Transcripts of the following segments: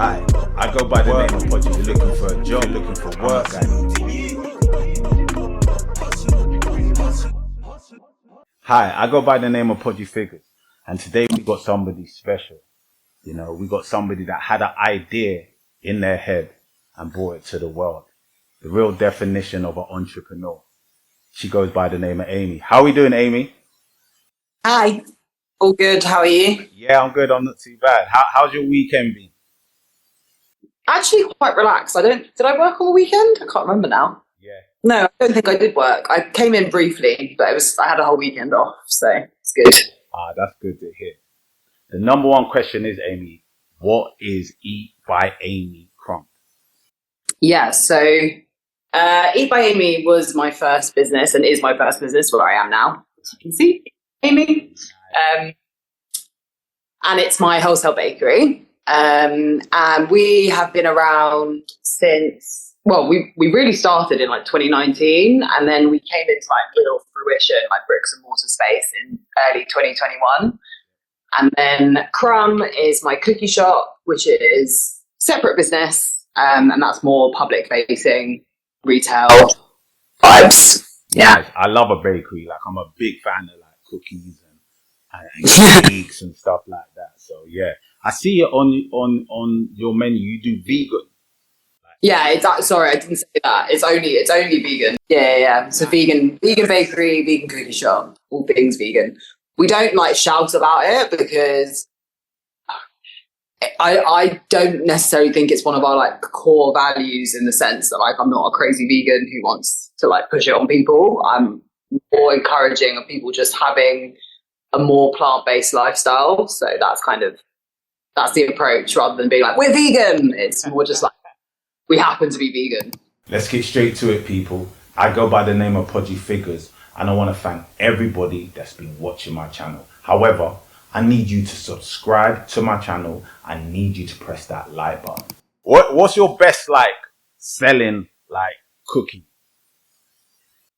Hi, I go by the name of Podgy. You're looking for a job, looking for work. Hi, I go by the name of Podgy Figures, and today we got somebody special. You know, we got somebody that had an idea in their head and brought it to the world. The real definition of an entrepreneur. She goes by the name of Amy. How are we doing, Amy? Hi. All good. How are you? Yeah, I'm good. I'm not too bad. How's your weekend been? Actually, quite relaxed. Did I work on the weekend? I can't remember now. Yeah. No, I don't think I did work. I came in briefly, but I had a whole weekend off, so it's good. Ah, that's good to hear. The number one question is, Amy, what is Eat by Amy Crump? Yeah, so Eat by Amy was my first business and is my first business where I am now, as you can see, Amy. And it's my wholesale bakery. And we have been around since, well, we really started in like 2019, and then we came into like real fruition, like bricks and mortar space in early 2021. And then Crumb is my cookie shop, which is separate business, and that's more public facing retail vibes. Yeah. Nice. I love a bakery. Like, I'm a big fan of like cookies and cakes and stuff like that. So yeah, I see it on your menu. You do vegan. Yeah, sorry, I didn't say that. It's only vegan. Yeah. So vegan bakery, vegan cookie shop, all things vegan. We don't like shout about it because I don't necessarily think it's one of our like core values, in the sense that like I'm not a crazy vegan who wants to like push it on people. I'm more encouraging of people just having a more plant-based lifestyle. So that's the approach, rather than being like, we're vegan. It's more just like, we happen to be vegan. Let's get straight to it, people. I go by the name of Podgy Figures, and I want to thank everybody that's been watching my channel. However, I need you to subscribe to my channel. I need you to press that like button. What's your best like selling like cookie?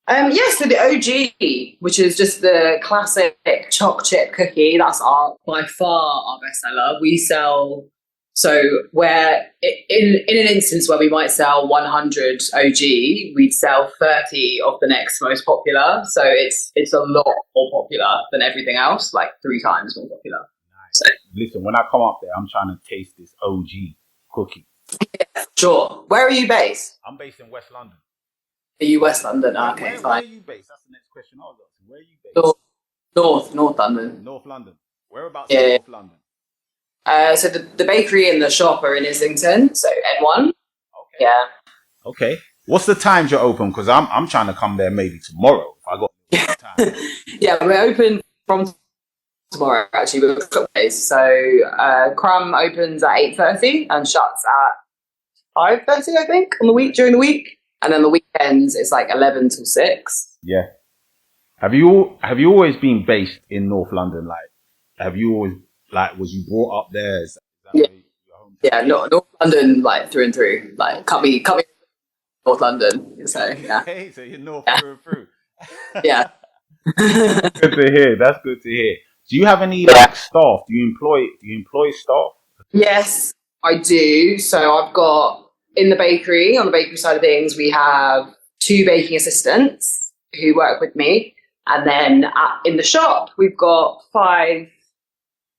So the OG, which is just the classic choc chip cookie, that's by far our best seller. We sell, so where in an instance where we might sell 100 OG, we'd sell 30 of the next most popular. So it's a lot more popular than everything else, like 3 times more popular. Nice. So, listen, when I come up there, I'm trying to taste this OG cookie. Yeah, sure. Where are you based? I'm based in West London. Are you West London? Okay, where fine. Where are you based? That's the next question I was asking. Where are you based? North London. North London. Whereabouts in North London? So the bakery and the shop are in Islington, so N1. Okay. Yeah. Okay. What's the times you're open? Because I'm trying to come there maybe tomorrow if I got time. Yeah, we're open from tomorrow actually. We're got days. So Crumb opens at 8:30 and shuts at 5:30, I think, during the week. And then the weekends it's like 11 till 6. Yeah. Have you always been based in North London? Like, have you always, like, was you brought up there? Is that Yeah. Your hometown? Yeah, North London, like through and through. Like, cut me North London. So yeah. Okay, so you're North through and through. Yeah. Good to hear. That's good to hear. Do you have any like staff? Do you employ staff? Yes, I do. So I've got, on the bakery side of things, we have 2 baking assistants who work with me. And then in the shop, we've got 5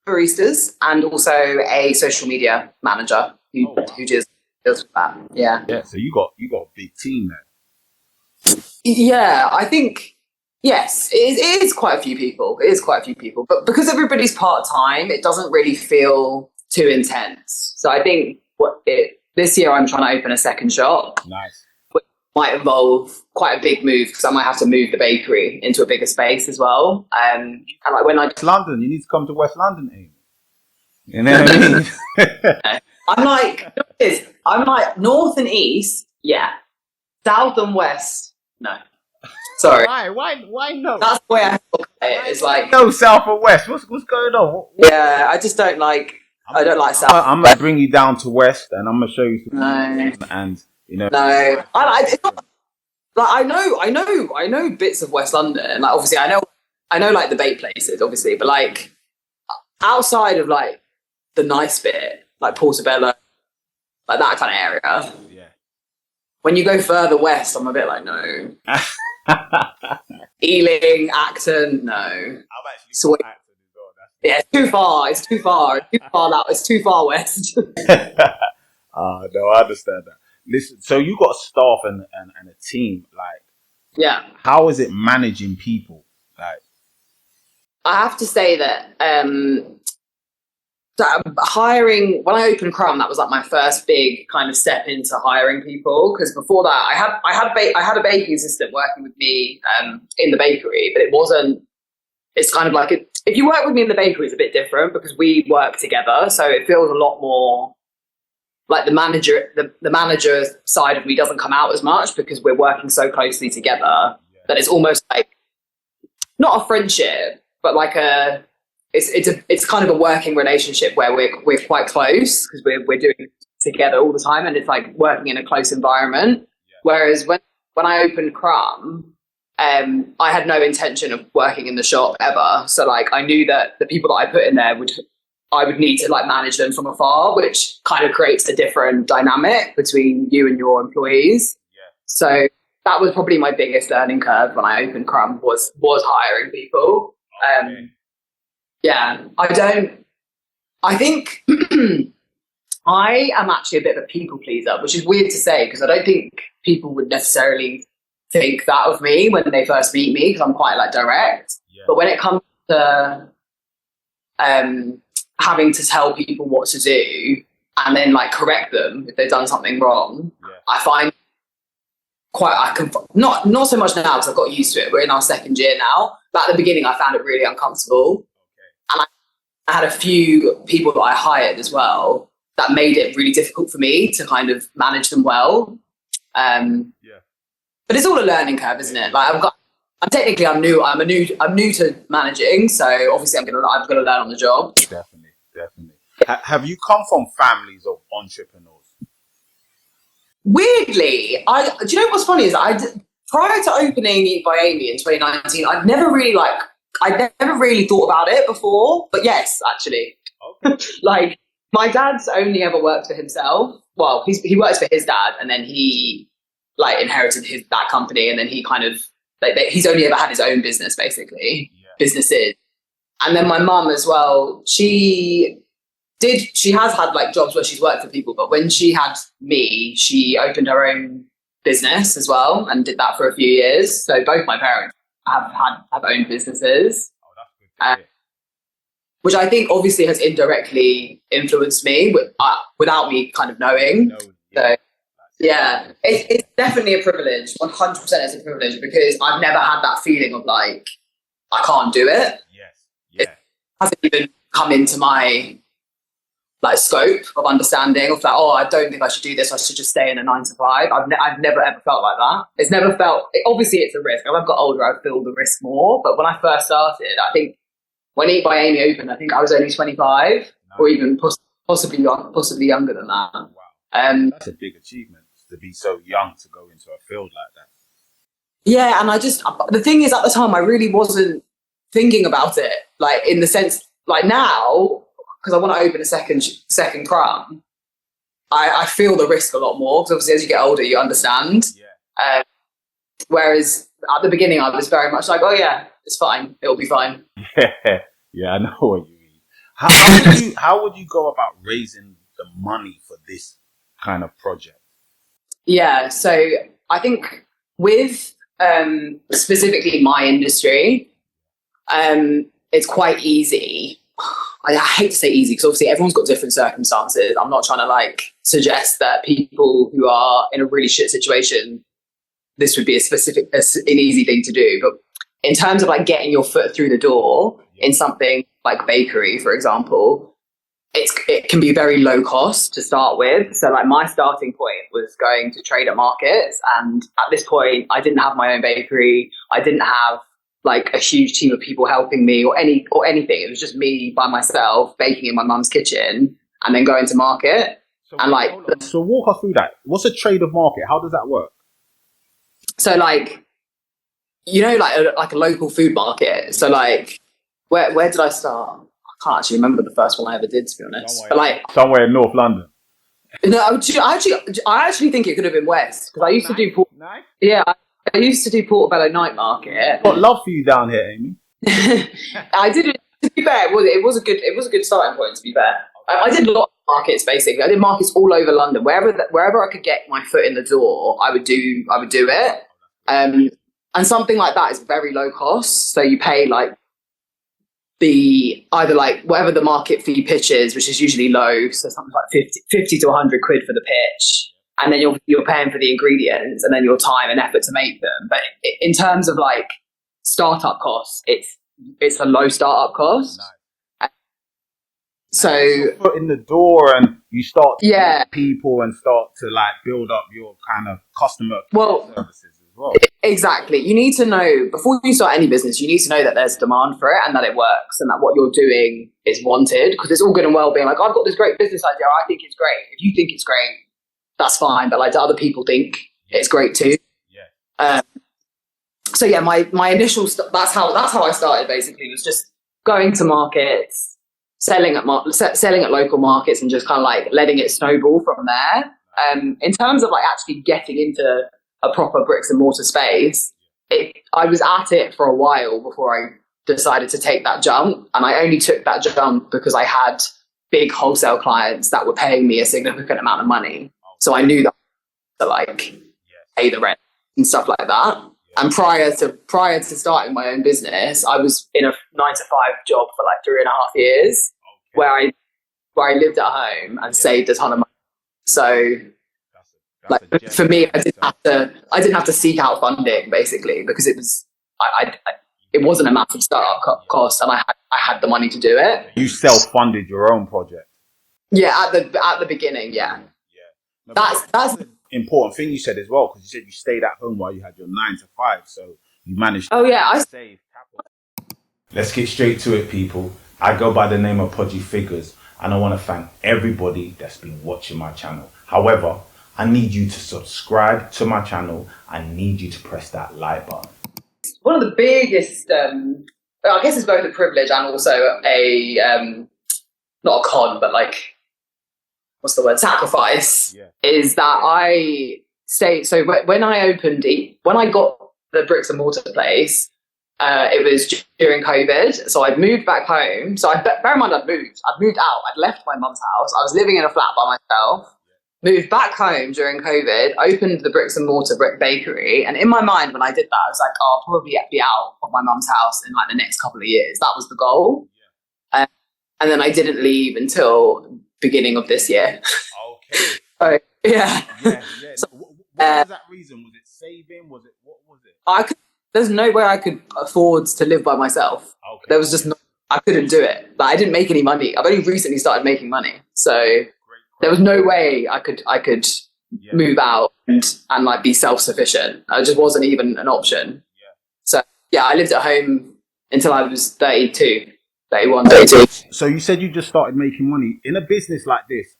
baristas and also a social media manager who just does that. Yeah. Yeah. So you got a big team there. Yeah, I think, yes, it is quite a few people. It is quite a few people. But because everybody's part-time, it doesn't really feel too intense. So I think this year I'm trying to open a second shop. Nice. Which might involve quite a big move, because I might have to move the bakery into a bigger space as well. And like when West London, you need to come to West London, Amy. You know what I mean? I'm like north and east, yeah. South and west, no. Sorry. Why no? That's the way I look at it. It's like no south and west. What's going on? Yeah, I just don't like. I don't like south. I'm gonna bring you down to west, and I'm gonna show you. And you know. No, it's not, like I know bits of West London. Like obviously, I know like the bait places, obviously, but like outside of like the nice bit, like Portobello, like that kind of area. Yeah. When you go further west, I'm a bit like, no. Ealing, Acton, no. I've actually So, got Acton as well. yeah, it's too far. It's too far. It's too far out. It's too far west. No, I understand that. Listen, so you got a staff and a team. Like, Yeah. how is it managing people? Like, I have to say that hiring, when I opened Crumb, that was like my first big kind of step into hiring people. Because before that, I had a baking assistant working with me in the bakery, but it wasn't. It's kind of like if you work with me in the bakery, it's a bit different because we work together, so it feels a lot more like the manager side of me doesn't come out as much because we're working so closely together that it's almost like not a friendship, but like it's kind of a working relationship where we're quite close because we're doing it together all the time, and it's like working in a close environment. Yeah. Whereas when I opened Crumb, I had no intention of working in the shop ever. So like I knew that the people that I put in there I would need to like manage them from afar, which kind of creates a different dynamic between you and your employees. Yeah. So that was probably my biggest learning curve when I opened Crumb was hiring people. Okay. Yeah, I think I am actually a bit of a people pleaser, which is weird to say because I don't think people would necessarily think that of me when they first meet me because I'm quite like direct. Yeah. But when it comes to having to tell people what to do and then like correct them if they've done something wrong, I find not so much now because I've got used to it. We're in our second year now. But at the beginning, I found it really uncomfortable. And I had a few people that I hired as well that made it really difficult for me to kind of manage them well. But it's all a learning curve, isn't it? Like I'm new. I'm new to managing, so obviously I'm gonna learn on the job. Definitely. Have you come from families of entrepreneurs? Weirdly, do you know what's funny is prior to opening Eat by Amy in 2019, I'd never really thought about it before. But yes, actually, okay. Like my dad's only ever worked for himself. Well, he works for his dad, and then he like inherited that company, and then he kind of he's only ever had his own business, basically businesses. And then my mum as well, she has had like jobs where she's worked for people, but when she had me, she opened her own business as well and did that for a few years. So both my parents have owned businesses. Oh, that's good. Which I think obviously has indirectly influenced me without me kind of knowing. So yeah, it's definitely a privilege. 100% is a privilege because I've never had that feeling of like, I can't do it. Yes. Yeah. It hasn't even come into my like scope of understanding of like, oh, I don't think I should do this. I should just stay in a 9 to 5. I've never ever felt like that. It's never felt. Obviously, it's a risk. As I've got older, I feel the risk more. But when I first started, I think when Eat by Amy opened, I think I was only 25, or even possibly younger than that. Wow, that's a big achievement to be so young to go into a field like that. Yeah, and the thing is, at the time, I really wasn't thinking about it, like in the sense, like now. Because I want to open a second Crumb, I feel the risk a lot more. Because obviously, as you get older, you understand. Yeah. Whereas at the beginning, I was very much like, "Oh yeah, it's fine. It'll be fine." Yeah, I know what you mean. How would you go about raising the money for this kind of project? Yeah, so I think with specifically my industry, it's quite easy. I hate to say easy because obviously everyone's got different circumstances. I'm not trying to like suggest that people who are in a really shit situation, this would be an easy thing to do. But in terms of like getting your foot through the door in something like bakery, for example, it can be very low cost to start with. So like my starting point was going to trade at markets. And at this point, I didn't have my own bakery. I didn't have like a huge team of people helping me or anything. It was just me by myself baking in my mum's kitchen and then going to market. So walk us through that. What's a trade of market? How does that work? So like, you know, like a local food market. So like, where did I start? I can't actually remember the first one I ever did, to be honest. Somewhere in North London. No, I actually think it could have been West because I used to do Nice. yeah, I used to do Portobello night market. Got love for you down here, Amy. I did it. To be fair, it was a good starting point. To be fair, I did a lot of markets basically. I did markets all over London. Wherever I could get my foot in the door, I would do it. And something like that is very low cost. So you pay like either like whatever the market fee pitch is, which is usually low, so something like 50 to 100 quid for the pitch, and then you're paying for the ingredients and then your time and effort to make them. But in terms of like startup costs, it's a low startup cost. Nice. So foot in the door, and you start to meet people and start to like build up your kind of customer services as well. Exactly. You need to know before you start any business. You need to know that there's demand for it and that it works and that what you're doing is wanted. Because it's all good and well being like, I've got this great business idea. I think it's great. If you think it's great, that's fine. But like, do other people think it's great too? Yeah. So yeah, my initial that's how I started. Basically, was just going to markets, selling at local markets, and just kind of like letting it snowball from there. In terms of like actually getting into a proper bricks and mortar space, I was at it for a while before I decided to take that jump, and I only took that jump because I had big wholesale clients that were paying me a significant amount of money, so I knew that to like pay the rent and stuff like that. And prior to starting my own business, I was in a 9-to-5 job for like 3.5 years, where I lived at home and saved a ton of money. So like for me, I didn't have to seek out funding basically, because it wasn't a massive startup cost, and I had the money to do it. You self-funded your own project. Yeah, at the beginning, yeah. No, that's the important thing you said as well, because you said you stayed at home while you had your 9-to-5, so you managed to save capital. Let's get straight to it, people. I go by the name of 𝐃𝐨𝐧'𝐭, and I want to thank everybody that's been watching my channel. However, I need you to subscribe to my channel. I need you to press that like button. One of the biggest, I guess it's both a privilege and also not a con, but like, what's the word? Sacrifice. Yeah. Is that so when I got the bricks and mortar place, it was during COVID. So I'd moved back home. So bear in mind I'd moved out. I'd left my mum's house. I was living in a flat by myself. Moved back home during COVID, opened the bricks and mortar brick bakery. And in my mind, when I did that, I was like, I'll probably be out of my mum's house in like the next couple of years. That was the goal. Yeah. And then I didn't leave until beginning of this year. Okay. So, yeah. So, what was that reason? Was it saving? What was it? There's no way I could afford to live by myself. Okay. There was just I couldn't do it. Like, I didn't make any money. I've only recently started making money. So there was no way I could move out and like be self-sufficient. It just wasn't even an option. Yeah. So yeah, I lived at home until I was 32, 31, 32. So you said you just started making money in a business like this.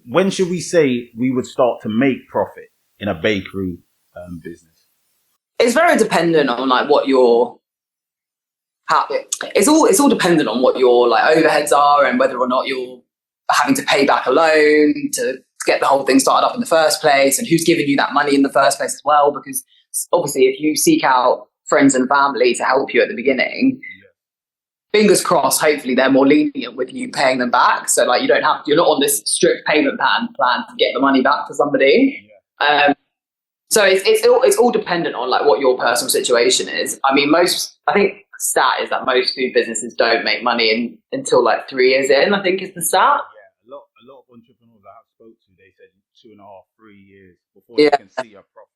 When should we say we would start to make profit in a bakery business? It's very dependent on like what it's all dependent on what your like overheads are and whether or not you're having to pay back a loan to get the whole thing started up in the first place, and who's giving you that money in the first place as well. Because obviously, if you seek out friends and family to help you at the beginning, fingers crossed, hopefully they're more lenient with you paying them back. So like you're not on this strict payment plan to get the money back to somebody. Yeah. So it's all dependent on like what your personal situation is. I mean, I think the stat is that most food businesses don't make money until like 3 years in, I think is the stat. Yeah, a lot of entrepreneurs I have spoke to, they said 2.5, 3 years before you can see a profit.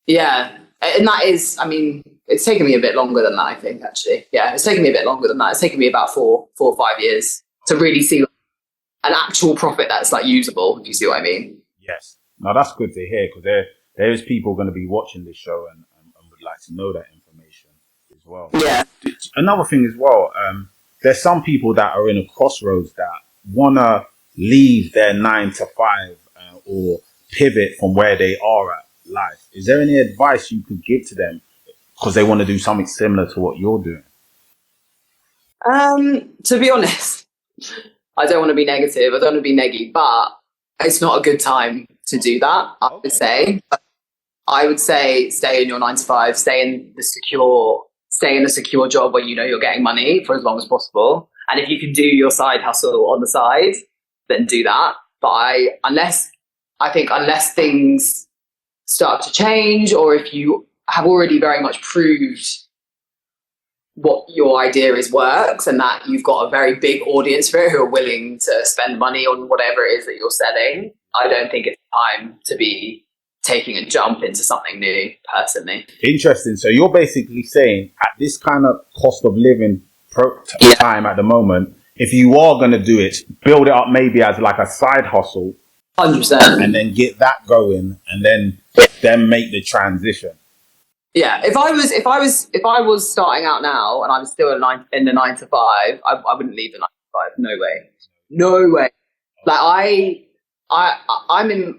Yeah, and that is, I mean, it's taken me a bit longer than that, I think, actually. Yeah, it's taken me a bit longer than that. It's taken me about 4 or 5 years to really see an actual profit that's like usable, if you see what I mean. Yes. Now that's good to hear, because there's people going to be watching this show and would like to know that information as well. Yeah. Another thing as well, there's some people that are in a crossroads that want to leave their 9-to-5 or pivot from where they are at life. Is there any advice you could give to them because they want to do something similar to what you're doing? To be honest, I don't want to be negative. I don't want to be neggy, but it's not a good time to do that, I would say. I would say stay in your 9 to 5, stay in the secure job where you know you're getting money for as long as possible. And if you can do your side hustle on the side, then do that. But unless things start to change, or if you have already very much proved what your idea is works and that you've got a very big audience for it who are willing to spend money on whatever it is that you're selling, I don't think it's time to be taking a jump into something new, personally. Interesting. So you're basically saying at this kind of cost of living time at the moment, if you are going to do it, build it up maybe as like a side hustle, 100%, and then get that going, and then make the transition. Yeah, if I was starting out now and I was still in the 9 to 5, I wouldn't leave the 9 to 5. No way. Like I'm in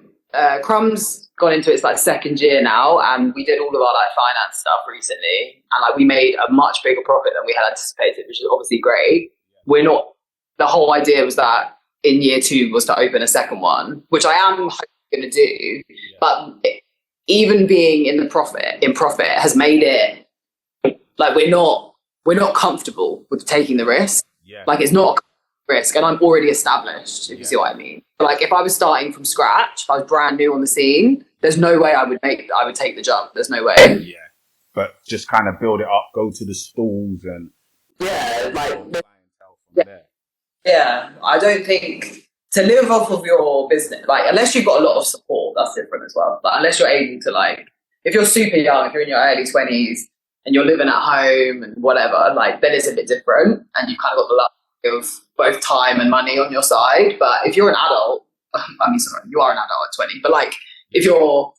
Crumb's gone into its like second year now, and we did all of our like finance stuff recently, and like we made a much bigger profit than we had anticipated, which is obviously great. The whole idea was that in year 2 was to open a second one, which I am going to do, but even being in profit has made it like we're not comfortable with taking the risk. Like it's not a risk, and I'm already established, if you see what I mean. Like if I was starting from scratch, if I was brand new on the scene, there's no way I would take the jump. There's no way. Yeah, but just kind of build it up, go to the stalls and yeah. I don't think to live off of your business, like unless you've got a lot of support, that's different as well. But unless you're able to, like, if you're super young, if you're in your early 20s and you're living at home and whatever, like then it's a bit different, and you've kind of got the luck of both time and money on your side. But if you're an adult, I mean, sorry, you are an adult at 20, but like if you're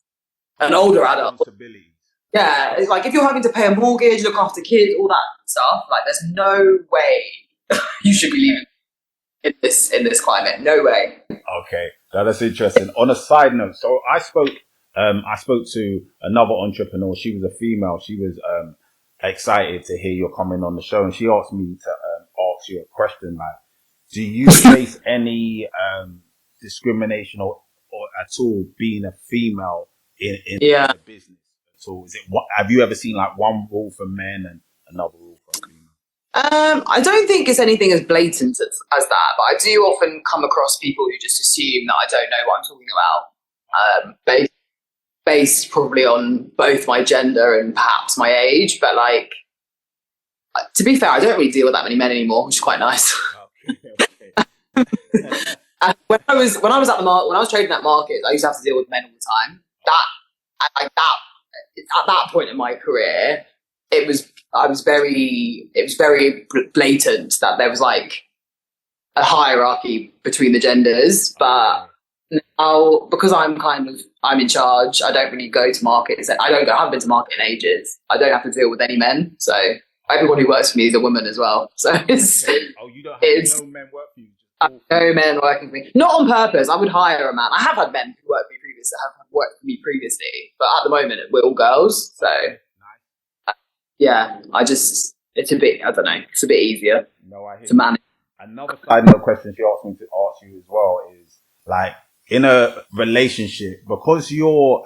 an older adult, yeah, it's like if you're having to pay a mortgage, look after kids, all that stuff, like there's no way you should be leaving in this climate. No way. Okay, that's interesting. On a side note, so I spoke to another entrepreneur. She was a female. She was excited to hear you're coming on the show, and she asked me to ask you a question like, do you face any discrimination or at all being a female in the business? So have you ever seen like one rule for men and another rule for female? I don't think it's anything as blatant as that, but I do often come across people who just assume that I don't know what I'm talking about, based probably on both my gender and perhaps my age. But like, to be fair, I don't really deal with that many men anymore, which is quite nice. Okay. When I was trading at markets, I used to have to deal with men all the time. At that point in my career, it was very blatant that there was like a hierarchy between the genders. But now, because I'm in charge, I don't really go to markets. I haven't been to market in ages. I don't have to deal with any men. So everyone who works for me is a woman as well. So it's you don't have no men work for you. No men working for me. Not on purpose. I would hire a man. I have had men who worked for me previously, but at the moment we're all girls. So yeah, it's a bit, I don't know, it's a bit easier to manage. Another side note question she asked me to ask you as well is like, in a relationship, because you're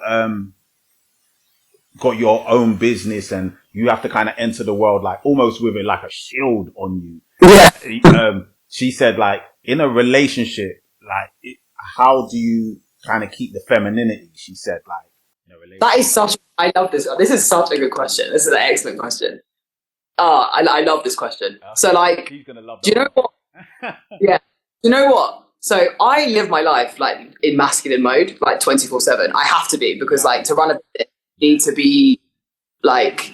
got your own business and you have to kind of enter the world like almost with it like a shield on you. Yeah. She said like, in a relationship, like how do you kind of keep the femininity? She said like, in a relationship. I love this. This is such a good question. This is an excellent question. I love this question. So like, she's gonna love do you know what? Yeah. Do you know what? So I live my life like in masculine mode, like 24/7. I have to be, because like to run a business, you need to be like,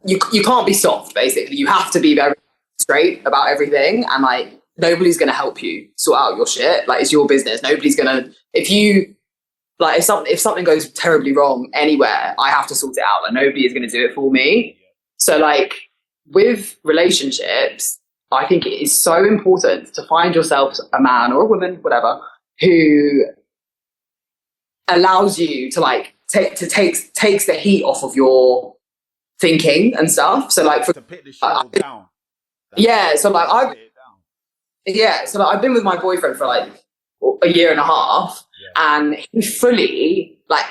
you can't be soft, basically. You have to be very straight about everything, and like nobody's going to help you sort out your shit. Like, it's your business. Nobody's going to, if something goes terribly wrong anywhere, I have to sort it out. Like, nobody is going to do it for me. So like with relationships, I think it is so important to find yourself a man or a woman, whatever, who allows you to like takes the heat off of your thinking and stuff. So like, to put the show down. Yeah. So like I've been with my boyfriend for like a year and a half, and he fully, like,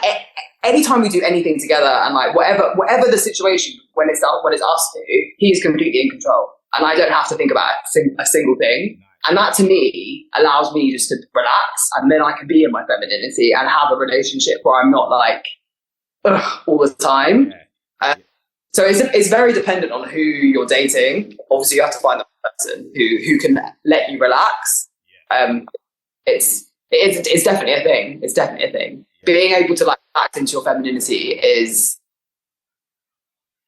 anytime we do anything together, and like whatever the situation, when it's us two, he's completely in control, and I don't have to think about a single thing. And that to me allows me just to relax, and then I can be in my femininity and have a relationship where I'm not like all the time. So it's very dependent on who you're dating. Obviously, you have to find the person who can let you relax. It's definitely a thing. It's definitely a thing. Being able to like act into your femininity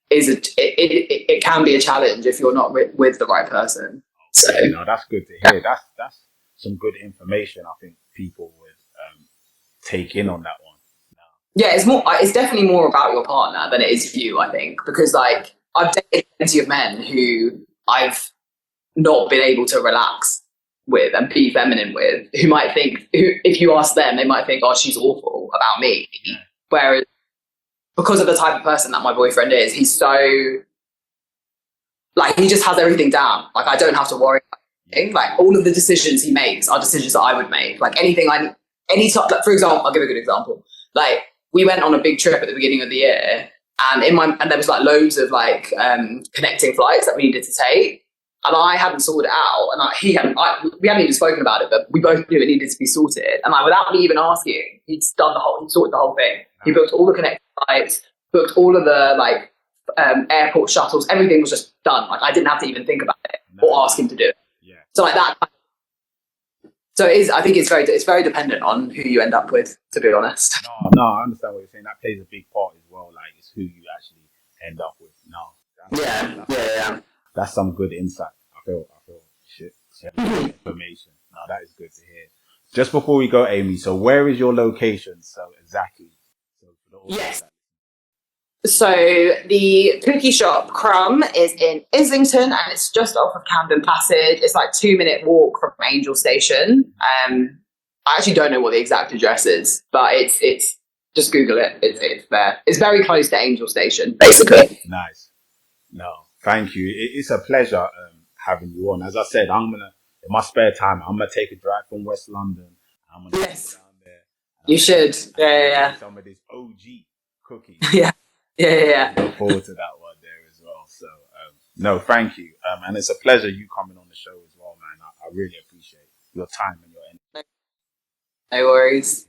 it can be a challenge if you're not with the right person. So no, that's good to hear. That's some good information. I think people would take in on that one. Yeah, it's definitely more about your partner than it is you, I think, because like I've dated plenty of men who I've not been able to relax with and be feminine with, who might think, if you ask them, they might think, oh, she's awful about me. Whereas because of the type of person that my boyfriend is, he's so, like, he just has everything down. Like, I don't have to worry about anything. Like, all of the decisions he makes are decisions that I would make. Like, anything like, for example, I'll give a good example. Like, we went on a big trip at the beginning of the year, and there was like loads of like connecting flights that we needed to take, and I hadn't sorted it out, and we hadn't even spoken about it, but we both knew it needed to be sorted. And like, without me even asking, he'd sorted the whole thing. He booked all the connecting flights, booked all of the like airport shuttles. Everything was just done. Like, I didn't have to even think about it or ask him to do it. So like that. So I think it's very dependent on who you end up with, to be honest. No, I understand what you're saying. That plays a big part as well. Like, it's who you actually end up with. No, that's some good insight. I feel shit. Information. No, that is good to hear. Just before we go, Amy, so where is your location? So exactly. Yes. So the cookie shop Crumb is in Islington, and it's just off of Camden Passage. It's like 2-minute walk from Angel Station. I actually don't know what the exact address is, but it's just Google it. It's there. It's very close to Angel Station, basically. Nice. No, thank you. It's a pleasure having you on. As I said, I'm gonna, in my spare time, I'm gonna take a drive from West London. I'm gonna go down there. You should. Yeah. Some of these OG cookies. Yeah. Look forward to that one there as well. So, no, thank you. And it's a pleasure you coming on the show as well, man. I really appreciate your time and your energy. No worries.